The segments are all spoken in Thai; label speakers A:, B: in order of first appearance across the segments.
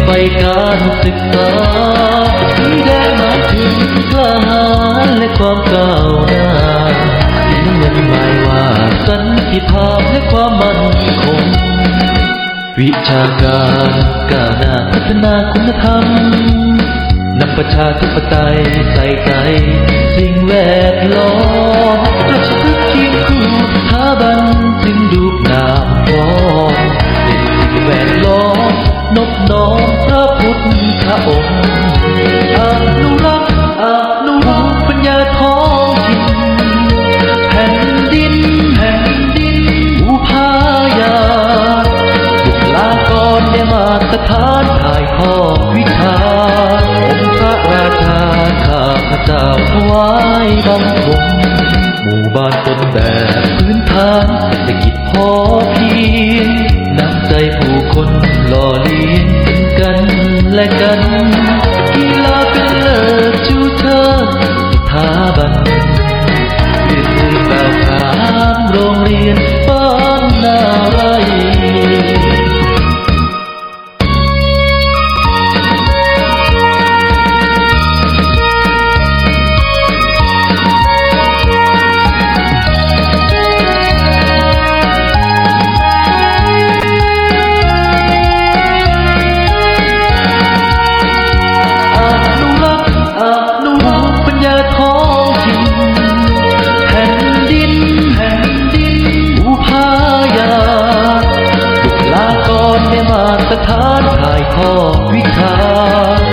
A: ไฟการศึกษาได้มาถึงกล้าหาญและความก้าวหน้าที่ไม่หมายว่าสันติภาพและความมั่นคงวิชาการก้าวหน้าพัฒนาคุณธรรมนำประชาธิปไตยใส่ใจสิ่งแวดล้อมประชาธิปไตยคู่สถาบันจึงดูงามพร้อมเป็นสิ่งแวดล้อมนบน้อมพระพุทธองค์อนุรักษ์ปัญญาท้องถิ่นแผ่นดินอุพายาบุคลากรได้มาตรฐานถ่ายทอดวิชาองค์พระราชาข้าพเจ้าถวายบังคมหมู่บ้านต้นแบบพื้นฐานเศรษฐกิจพอเพียงน้ำใจผู้คนหล่อเลี้ยงกันและกันกีฬาเป็นเลิศชูเชิดสถาบันยืนมือก้าวขานโรงเรียนบ้านนาไรสถานถ่ายทอดวิชา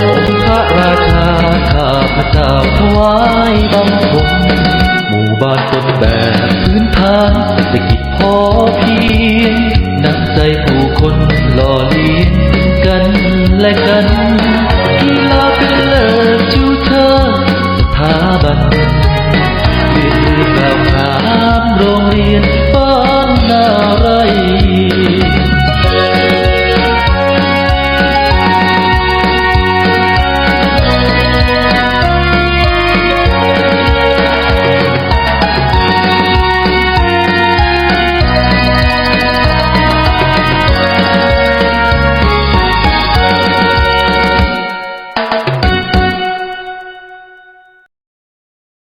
A: องค์พระราชาข้าพเจ้าถวายบังคมหมู่บ้านต้นแบบพื้นฐานเศรษฐกิจพอเพียงน้ำใจผู้คนหล่อเลี้ยงกันและกัน